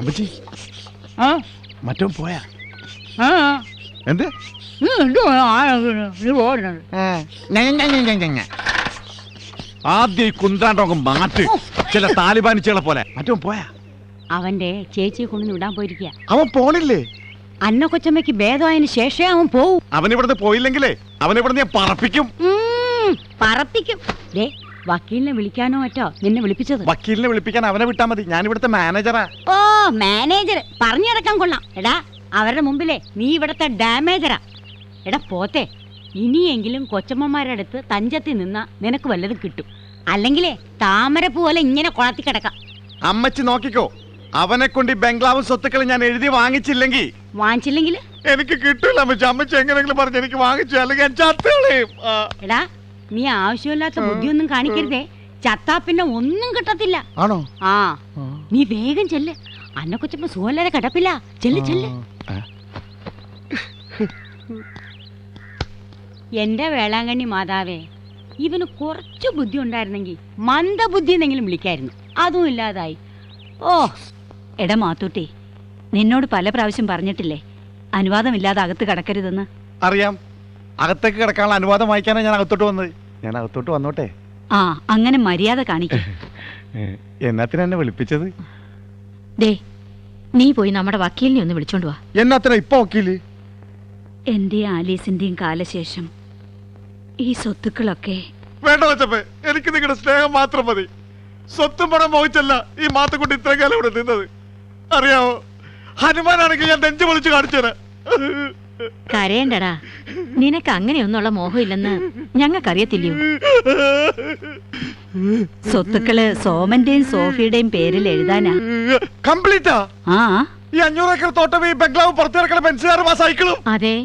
അമ്മച്ചി ആ മറ്റോ പോയാ ആ എന്ത് ആദ്യം ഈ കുന്താണ്ടോക്കം മാറ്റ് ചില താലിബാനിച്ചുകളെ പോലെ മറ്റോ പോയാ അവന്റെ ചേച്ചിയെ കൊണ്ടു വിടാൻ പോയിരിക്കുക. അവൻ പോണില്ലേ? അന്ന കൊച്ചമ്മയ്ക്ക് ഭേദമായതിനു ശേഷമേ അവൻ പോവും. അവൻ ഇവിടുന്ന് പോയില്ലെങ്കിലേ അവൻ ഇവിടുന്ന് ഞാൻ പറപ്പിക്കും. പറപ്പിക്കും. ദേ വക്കീലിനെ വിളിക്കാനോ മറ്റോ നിന്നെ വിളിപ്പിച്ചത്? വക്കീലിനെ വിളിപ്പിക്കാൻ അവനെ വിട്ടാ മതി. ഞാൻ ഇവിടുത്തെ മാനേജറാ. ഓ മാനേജർ പറഞ്ഞിടക്കാൻ കൊള്ളാം. എടാ അവരുടെ മുമ്പിലേ നീ ഇവിടത്തെ ഡാമേജറാ. എടാ പോത്തെ, ഇനിയെങ്കിലും കൊച്ചമ്മമാരുടെ അടുത്ത് തഞ്ചത്തിൽ നിന്നാ നിനക്ക് വല്ലതും കിട്ടും. അല്ലെങ്കിലേ താമരപ്പൂ പോലെ ഇങ്ങനെ കുളത്തി കിടക്കാം. അമ്മച്ചി നോക്കിക്കോ, അവനെ കൊണ്ട് ഈ ബംഗ്ലാവും സ്വത്തുക്കളും ഞാൻ എഴുതി വാങ്ങിച്ചില്ലെങ്കിൽ എനിക്ക് കിട്ടില്ല. അമ്മച്ചി അമ്മച്ചി എങ്ങനെങ്കിലും പറഞ്ഞ് എനിക്ക് വാങ്ങിച്ചു, അല്ലെങ്കിൽ ഞാൻ ചത്തുകളയും. എടാ നീ ആവശ്യമില്ലാത്ത ബുദ്ധിയൊന്നും കാണിക്കരുതേ. ചത്താ പിന്നെ ഒന്നും കിട്ടത്തില്ല. ആണോ? ആ നീ വേഗം ചെല്ല്. അന്ന കൊച്ചമ്മ സുഖല്ലാതെ കിടപ്പില്ല. ചെല്ല് ചെല്ല്. എന്റെ വേളാങ്കണ്ണി മാതാവേ, ഇവന് കുറച്ചു ബുദ്ധി ഉണ്ടായിരുന്നെങ്കിൽ മന്ദബുദ്ധി എന്നെങ്കിലും വിളിക്കായിരുന്നു. അതും ഇല്ലാതായി. ഓ എടാ മാത്തൂട്ടി, നിന്നോട് പല പ്രാവശ്യം പറഞ്ഞിട്ടില്ലേ അനുവാദമില്ലാതെ അകത്ത് കിടക്കരുതെന്ന്? അറിയാം. അകത്തേക്ക് കിടക്കാനുള്ള അനുവാദം വായിക്കാനാണ് ഞാൻ അകത്തോട്ട് വന്നത്. ഞാൻ അകത്തോട്ട് വന്നോട്ടെ? ആ അങ്ങനെ മര്യാദ കാണിക്കും. എന്നാത്തിനാ എന്നെ വിളിപ്പിച്ചത്? ദേ നീ പോയി നമ്മുടെ വക്കീലിനെ ഒന്ന് വിളിച്ചോണ്ട് വാ. എന്നാത്തിനാ ഇപ്പൊ വക്കീല്? എന്റെയും ആലീസിന്റെയും കാലശേഷം ഈ സ്വത്തുക്കളൊക്കെ വേണ്ട വച്ചപ്പേ, എനിക്ക് നിങ്ങളുടെ സ്നേഹം മാത്രം മതി. സ്വത്തും പണം മോഹിച്ചല്ല ഈ മാത്തക്കുട്ടി ഇത്രയും കാലം ഇവിടെ നിന്നത്. അറിയാവോ, ഹനുമാനാണെങ്കിൽ ഞാൻ നെഞ്ചു പൊളിച്ച് കാണിച്ചേരാ. കരയണ്ടടാ, നിനക്ക് അങ്ങനെയൊന്നുള്ള മോഹമില്ലെന്ന് ഞങ്ങൾക്കറിയത്തില്ലയോ? സ്വത്തുക്കള് സോമന്റെയും സോഫിയുടെയും പേരിൽ എഴുതാനാ. കംപ്ലീറ്റാ? ആ ഈ 500 ഏക്കർ തോട്ടം, ഈ ബംഗ്ലാവ്, പുറത്തു കിടക്കണ പെൻസുകാരും ആ സൈക്കിളും. അതെ,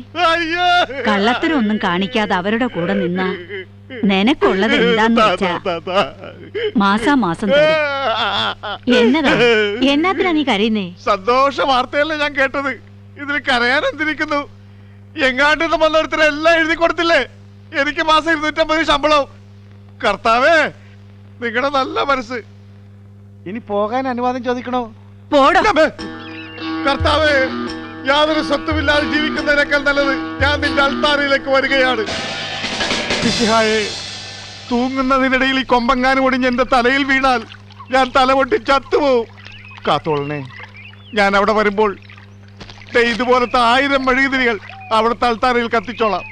കള്ളത്തരൊന്നും കാണിക്കാതെ അവരുടെ കൂടെ നിന്ന നിനക്കുള്ളത് എന്താന്ന് വെച്ചാ മാസാമാസം തരും. എന്നാത്തിനാ നീ കരയുന്നേ? സന്തോഷ വാർത്തയല്ലേ ഞാൻ കേട്ടത്. ഇതിന് കരയാൻ എന്തിരിക്കുന്നു? എങ്ങാണ്ട് വന്നൊരുത്തരെ എല്ലാം എഴുതി കൊടുത്തില്ലേ? എനിക്ക് മാസം 250 ശമ്പളവും. കർത്താവേ, നിങ്ങളുടെ നല്ല മനസ്സ്. ഇനി പോകാൻ അനുവാദം ചോദിക്കണോ? കർത്താവേ, യാതൊരു സ്വത്തുമില്ലാതെ ജീവിക്കുന്നതിനേക്കാൾ നല്ലത് ഞാൻ നിന്റെ അൾത്താരയിലേക്ക് വരികയാണ്. തൂങ്ങുന്നതിനിടയിൽ ഈ കൊമ്പങ്ങാനും ഒടിഞ്ഞ് എന്റെ തലയിൽ വീണാൽ ഞാൻ തല പൊട്ടി ചത്തുപോകും. കാത്തോളനെ, ഞാൻ അവിടെ വരുമ്പോൾ ഇതുപോലത്തെ 1000 മെഴുകുതിരികൾ അവിടുത്തെ അൾത്താരയിൽ കത്തിച്ചോളാം.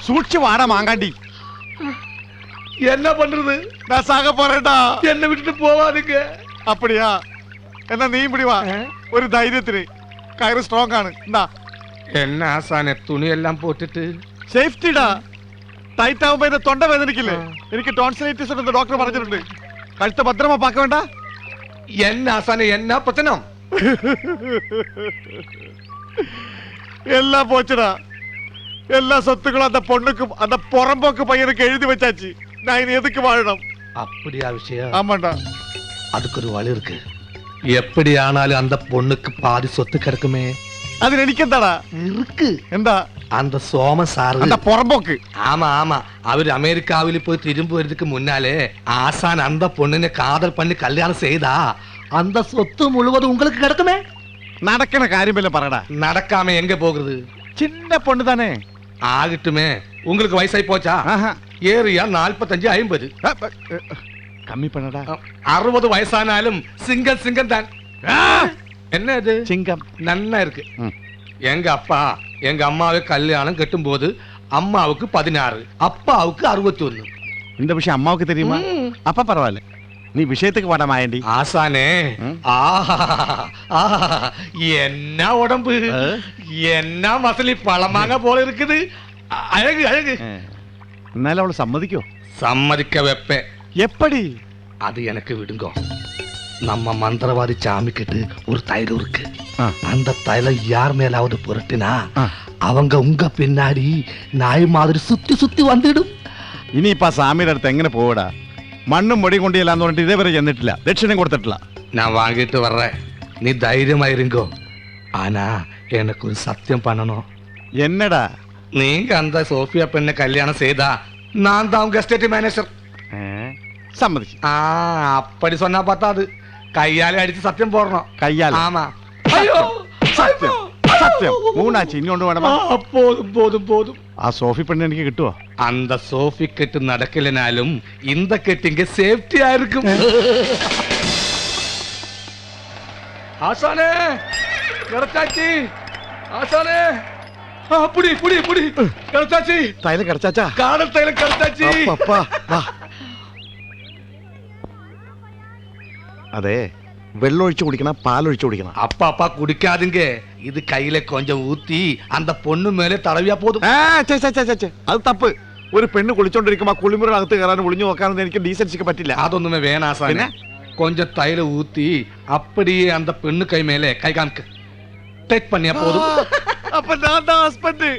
സൂക്ഷിച്ചു വാടാ മാങ്കാണ്ടി. என்ன பண்றது? நான் சாக போறேன்டா. என்ன விட்டுட்டு போவாதீங்க. அப்படியா? എന്നാ നീ ഇവിടെ വാ. ഒരു ധൈര്യത്തിന്. കയറ് സ്ട്രോങ് ആണ്. എന്താ என்ன ஆசானே, துணியெல்லாம் போட்டுட்டு സേഫ്റ്റിടാ. ടൈറ്റ് ആവുമ്പോ എന്റെ തൊണ്ട വേദനിക്കില്ലേ? എനിക്ക് ടോൺസിലൈറ്റിസ് ഉണ്ടെന്ന് ഡോക്ടർ പറഞ്ഞിട്ടുണ്ട്. കഴുത്ത ഭദ്രമാ പാക്ക വേണ്ട. என்ன ஆசானே, என்ன பிரச்சனை? എല്ലാം പോച്ചടാ. എല്ലാ സ്വത്തുക്കളും அந்த பொண்ணுக்கும் அந்த புறம்போக்கு பையனுக்கு எழுதி வச்சாச்சு. நான் இனி எதுக்கு வாழணும்? அப்படியா விஷயம்? ஆமாண்டா. அதுக்கு ஒரு வழி இருக்கு. எப்படி ஆனாலும் அந்த பொண்ணுக்கு பாதி சொத்து கிடக்குமே. அது എനിക്കെന്താടാ? இருக்கு. എന്താ? அந்த சோம சார், அந்த புறம்போக்கு. ஆமா ஆமா, அவர் அமெரிக்காவில் போய் திரும்பி வரதுக்கு முன்னாலே ஆசான் அந்த பொண்ணுனை காதல் பண்ணி கல்யாணம் செய்தா அந்த சொத்து முழுவதும் உங்களுக்கு கிடக்குமே. നടക്കണ കാര്യമല്ല പറടാ. நடக்காம எங்க போகுது? சின்ன பொண்ணு தானே. ஆகட்டுமே. உங்களுக்கு வயசாയി போச்சா? ஏரியா 45 50. கம்மி பண்ணடா. 60 வயசானாலும் சிங்கம் சிங்கம் தான். என்ன இது? சிங்கம் நன்னா இருக்கு. எங்க அப்பா எங்க அம்மாவை கல்யாணம் கட்டும் போது அம்மாவுக்கு 16, அப்பாவுக்கு 61. இந்த விஷயம் அம்மாவுக்கு தெரியுமா? அப்பா பரவாயில்ல, நீ விஷயத்துக்கு வாடா மாயண்டி. ஆசானே, என்ன உடம்பு, என்ன மசலி பழமாங்க போல இருக்குது. அழகு அழகு. എന്നാലും അവള് സമ്മതിക്കോ? சம்மதிக்க வைப்பேன். எப்படி? அது எனக்கு விடுங்க. நம்ம மந்திரவாதி சாமிக்கிட்டு ஒரு தைலம் இருக்கு. அந்த தைலம் யார் மேலாவது புரட்டினா அவங்க உங்க பின்னாடி நாய் மாதிரி சுத்தி சுத்தி வந்துடும். ഇനിയിപ്പോ സാമിയുടെ അടുത്ത് എങ്ങനെ പോവടാ? മണ്ണും മുടിയും കൊണ്ടില്ലാന്ന് പറഞ്ഞിട്ട് ഇതേവരെ ചെന്നിട്ടില്ല, ദക്ഷിണം കൊടുത്തിട്ടില്ല. நான் வாங்கிட்டு வர்றேன், நீ தைரியமா இருங்கோ. ஆனா எனக்கு ஒரு சத்தியம் பண்ணணும். എന്നടാ? நீங்க அந்த சோஃபியா பெண்ணை கல்யாணம் செய்தா நான் தான் உங்க எஸ்டேட் மேனேஜர். സമ്മതിച്ചു. ആ അപ്പടി சொன்னா பத்தாது கையாலே அடிச்சு சத்தியம் போடணும். കയ്യാൽ ஆமா. ஐயோ സത്യം സത്യം മൂന്നാഴ്ച ഇനികൊണ്ട് വേണം. போதும் போதும் போதும். ആ സോഫി പെണ്ണ് എനിക്ക് കിട്ടുവോ? அந்த சோஃபி கெட்டு நடக்கலனாலும் இந்த கெட்டிங்க சேஃப்டியா இருக்கும். ஆசானே கிடைச்சாச்சி. ஆசானே புடி புடி புடி கிடைச்சாச்சி. തൈലം കിടച്ചാച്ചാ? காடல் தைலம் கிடைச்சாச்சி. അപ്പാ, വാ. അതെ, വെള്ളമൊഴിച്ച് കുടിക്കണം പാലൊഴിച്ച് കുടിക്കണം? அப்பா அப்பா குடிக்காதுங்க. இது கையில கொஞ்சம் ஊத்தி அந்த பொண்ணு மேலே தடவியா போதும். അത് തപ്പ്. ഒരു പെണ്ണ് കുളിച്ചോണ്ടിരിക്കുമ്പോ ആ കുളിമുറിനകത്ത് കയറാനും ഒളിഞ്ഞു നോക്കാനൊന്നും എനിക്ക് ഡീസൻസിക്ക് പറ്റില്ല. അതൊന്നുമേ വേണം ആസാനെ. கொஞ்சம் தைல ஊத்தி அப்படியே அந்த பெண்ணு கை மேலே கை காமிக்க டச் பண்ணியா போதும். അപ്പൊ ഞാൻ ഹസ്ബൻഡ്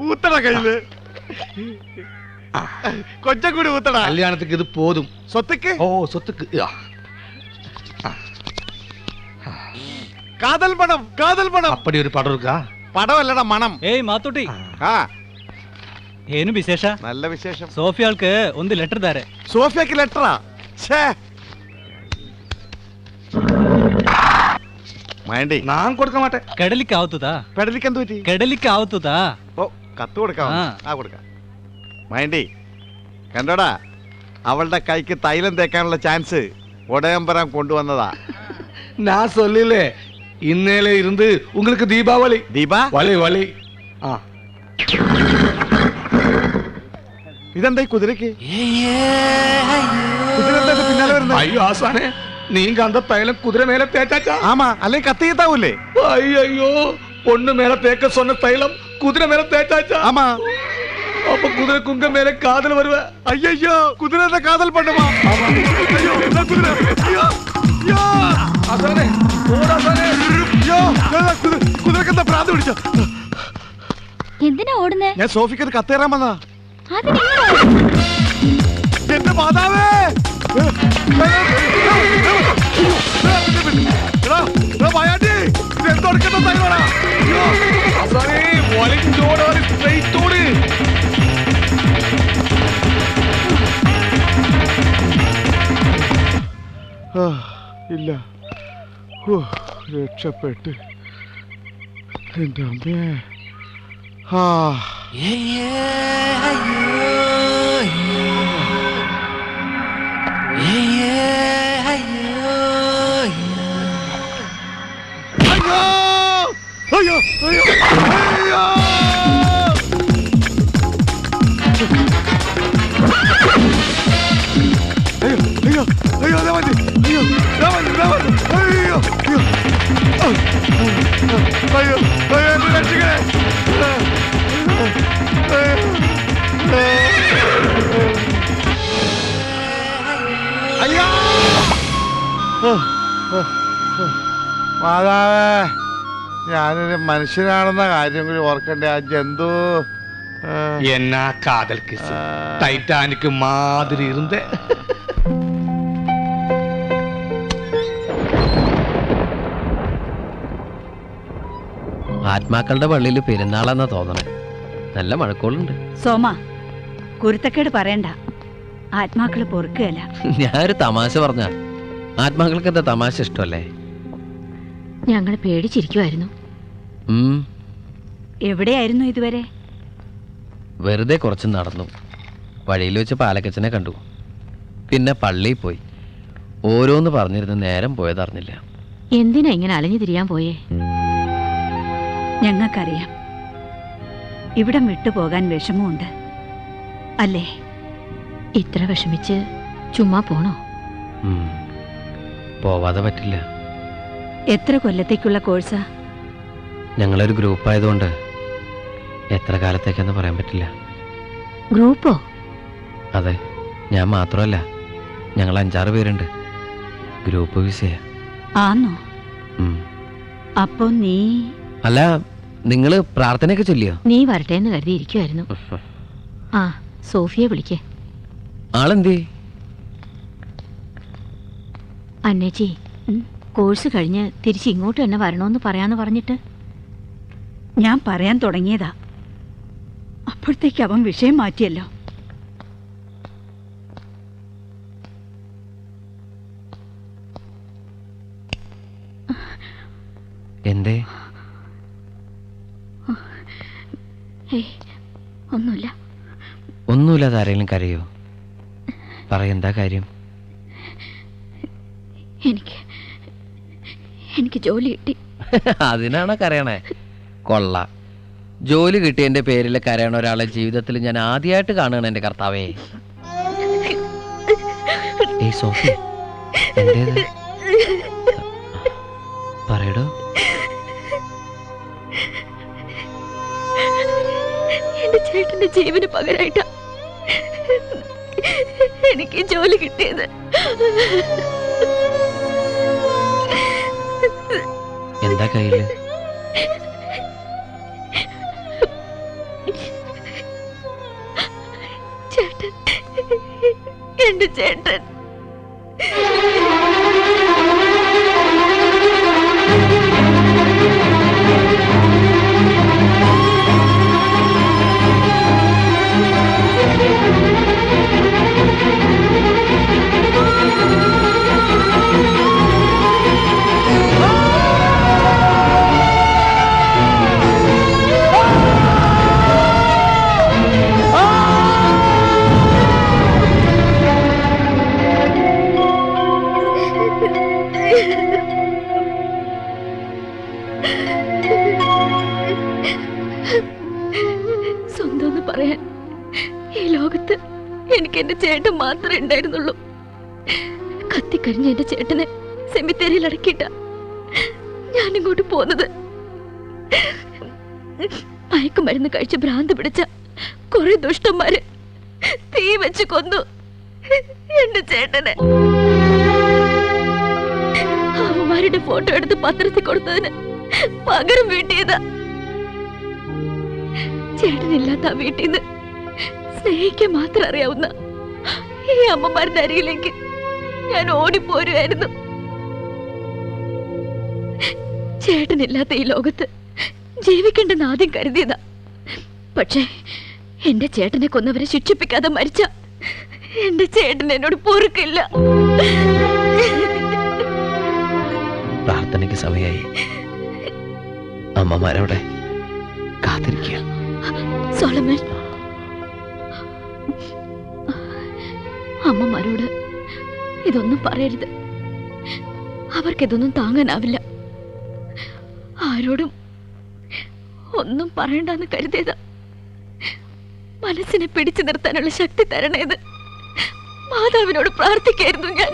ഊത്തട കയ്യില് കൊഞ്ചം കൂടി ഊത്തട. கல்யாணத்துக்கு இது போதும். സ്വത്തുക്ക് ஓ சொத்துக்கு കാതൽ പണം, കാതൽ പണം. அப்படி ஒரு படம் இருக்கா? പടമല്ലടാ, മണം. ಏಯ್ ಮಾತುಟಿ, ആ ಏನು ವಿಶೇಷ? നല്ല വിശേഷം. ಸೋಫಿಯಾಳ್ಗೆ ಒಂದು ಲೆಟರ್ ದಾರೆ. സോഫിയക്ക് ലെറ്ററാ? മൈൻഡി நான் கொடுக்க மாட்டேன். ಕಡಲಿಕ್ಕೆ ಆಗುತ್ತದಾ? പെടലിക്ക് എന്ത് പറ്റി? ಕಡಲಿಕ್ಕೆ ಆಗುತ್ತದಾ? ഓ, കത്ത് കൊടുക്കാം. ആ. ആ കൊടുക്കാം. മൈൻഡി കണ്ടോടാ, അവളുടെ കൈക്ക് തൈലം തേക്കാനുള്ള ചാൻസ് ഉടയമ്പരം കൊണ്ടുവന്നതാ. நான் சொல்லல, இன்னையில இருந்து உங்களுக்கு தீபாவளி. ദീപ, வலி வலி. ഇതെന്താ ഈ കുതിരക്ക്? കുതിര എന്താ പിന്നാലെ വരുന്നത്? ஐயோ ஆசானே, நீங்க அந்த தைலம் குதிரை மேல தேய்ச்சாச்சா? ആമാ, അല്ലെങ്കിൽ കത്തി കത്താവൂലേ? ஐயோ பொண்ணு மேல தேய்க்க சொன்ன தைலம் குதிரை மேல தேய்ச்சாச்சா? ആമാ. அப்ப குதிரை குங்க மேல காதல் வருவ. അയ്യോ, കുതിരയുടെ കാതൽ പണ്ടുമാ. അയ്യോ, എന്താ കുതിര? അയ്യോ, അയ്യോ. ஆசானே ஓடாசானே. അയ്യോ, കുതിരക്കെന്താ ഭ്രാന്ത് പിടിച്ചോ? എന്തിനാ ഓടുന്നേ? ഞാൻ സോഫിക്ക് ഒരു കത്ത് തരാൻ വന്നതാ. അതിനെങ്ങനെ? എന്റെ മാതാവേ! വയാട്ടി, ഇതെന്തൊടുക്കുന്ന തൈവാടാ? ஆசானே ஒலிஞ்சோட ஸ்ட்ரைட் ஓடு. ഇല്ല, രക്ഷപ്പെട്ട്. എന്റെ അമ്മേ. ആ അയ്യോ, അയ്യോ, അയ്യോ. അയ്യോ, അയ്യോ, ദാ വണ്ടി. അയ്യോ, ദാ വണ്ടി, ദാ വണ്ടി. അയ്യോ, അയ്യോ. അയ്യോ, അയ്യോ, എന്നെ രക്ഷിക്കണേ. അയ്യോ. മാതാവേ, ഞാനൊരു മനുഷ്യനാണെന്ന കാര്യം കൂടി ഓർക്കണ്ടേ? ആ ജന്തു என்ன காதல் கிஸ், டைட்டானிக் மாதிரி இருந்த. ആത്മാക്കളുടെ പള്ളിയിൽ പെരുന്നാളെന്നാ തോന്നണേ. നല്ല മഴക്കോളുണ്ട്. സോമ, കുരുത്തക്കേട് പറയണ്ട. ആത്മാക്കള് പൊറുക്കുകയല്ല. ഞാനൊരു തമാശ പറഞ്ഞ ആത്മാക്കൾക്ക് എന്താ തമാശ ഇഷ്ടമല്ലേ? ഞങ്ങൾ പേടിച്ചിരിക്കുമായിരുന്നു. എവിടെയായിരുന്നു ഇതുവരെ? വെറുതെ കുറച്ച് നടന്നു. വഴിയിൽ വെച്ച് പാലക്കച്ചനെ കണ്ടു. പിന്നെ പള്ളിയിൽ പോയി. ഓരോന്ന് പറഞ്ഞിരുന്ന് നേരം പോയതറിഞ്ഞില്ല. എന്തിനാ ഇങ്ങനെ അലഞ്ഞു തിരിയാൻ പോയേ? ഞങ്ങൾക്കറിയാം, ഇവിടം വിട്ടുപോകാൻ വിഷമമുണ്ട് അല്ലേ? ഇത്ര വിഷമിച്ച് ചുമ്മാ പോണോ? പോവാതെ പറ്റില്ല. എത്ര കൊല്ലത്തേക്കുള്ള കോഴ്സാ? ഞങ്ങളൊരു ഗ്രൂപ്പായതുകൊണ്ട് എത്ര കാലത്തേക്കെന്ന് പറയാൻ പറ്റില്ല. ഗ്രൂപ്പോ? അതെ, ഞാൻ മാത്രമല്ല, ഞങ്ങൾ 5-6 പേരുണ്ട്. ഗ്രൂപ്പ് വിസയാ. ആന്നോ? അപ്പൊ നീ? അല്ല, നിങ്ങള് പ്രാർത്ഥനയൊക്കെ ചൊല്ലിയോ? നീ വരട്ടെ എന്ന് കരുതിയിരിക്കുമായിരുന്നു. ആ, സോഫിയെ വിളിക്കേ. ആളെന്തേ? അന്നേച്ചി, കോഴ്സ് കഴിഞ്ഞ് തിരിച്ച് ഇങ്ങോട്ട് തന്നെ വരണമെന്ന് പറയാന്ന് പറഞ്ഞിട്ട്. ഞാൻ പറയാൻ തുടങ്ങിയതാ, അപ്പോഴത്തേക്ക് അവൻ വിഷയം മാറ്റിയല്ലോ. ഏയ് ഒന്നുമില്ല. ഒന്നുമില്ലാതെ ആരെങ്കിലും കരയോ? പറയെന്താ കാര്യം? എനിക്ക് ജോലി കിട്ടി. അതിനാണോ കരയണേ? കൊള്ള. ജോലി കിട്ടിയതിന്റെ പേരിൽ കരയണ ഒരാളെ ജീവിതത്തിൽ ഞാൻ ആദ്യമായിട്ട് കാണുകയാണ് എൻ്റെ കർത്താവേ. ഏയ് സോഫി, എന്തേത്? പറയടോ. എന്റെ ചേട്ടന്റെ ജീവന് പകരമായിട്ടാ എനിക്ക് ജോലി കിട്ടിയത്. എന്താ കയ്യില്? ചേട്ടൻ, എന്റെ ചേട്ടൻ. സ്വന്തം പറയാൻ ഈ ലോകത്ത് എനിക്ക് എന്റെ ചേട്ടൻ മാത്രമേ ഉണ്ടായിരുന്നുള്ളൂ. കത്തിക്കരിഞ്ഞ എന്റെ ചേട്ടനെ സെമിത്തേരിയിൽ അടക്കിയിട്ട ഞാനിങ്ങോട്ട് പോന്നത്. മയക്കുമരുന്ന് കഴിച്ച് ഭ്രാന്ത് പിടിച്ച കുറെ ദുഷ്ടന്മാര് തീ വെച്ച് കൊന്നു എന്റെ ചേട്ടനെ. അവന്മാരുടെ ഫോട്ടോ എടുത്ത് പത്രത്തിൽ കൊടുത്തതിന് പകരം വീട്ടിയതാ. ചേട്ടനില്ലാത്ത ആ വീട്ടിൽ നിന്ന് സ്നേഹിക്കാൻ മാത്രം അറിയാവുന്ന ഈ അമ്മമാരുടെ അരികിലേക്ക് ഞാൻ ഓടിപ്പോരുമായിരുന്നു. ചേട്ടനില്ലാത്ത ഈ ലോകത്ത് ജീവിക്കേണ്ടെന്ന് ആദ്യം കരുതിയതാ. പക്ഷേ എന്റെ ചേട്ടനെ കൊന്നവരെ ശിക്ഷിപ്പിക്കാതെ മരിച്ച എന്റെ ചേട്ടൻ എന്നോട് പൊറുക്കില്ല. പ്രാർത്ഥനയ്ക്ക് സമയമായി. അമ്മമാരവിടെ കാത്തിരിക്കുക. സോളമൻ, അമ്മമാരോട് ഇതൊന്നും പറയരുത്. അവർക്കിതൊന്നും താങ്ങാനാവില്ല. ആരോടും ഒന്നും പറയണ്ടെന്ന് കരുതിയതാ. മനസ്സിനെ പിടിച്ചു നിർത്താനുള്ള ശക്തി തരണേത് മാതാവിനോട് പ്രാർത്ഥിക്കായിരുന്നു ഞാൻ.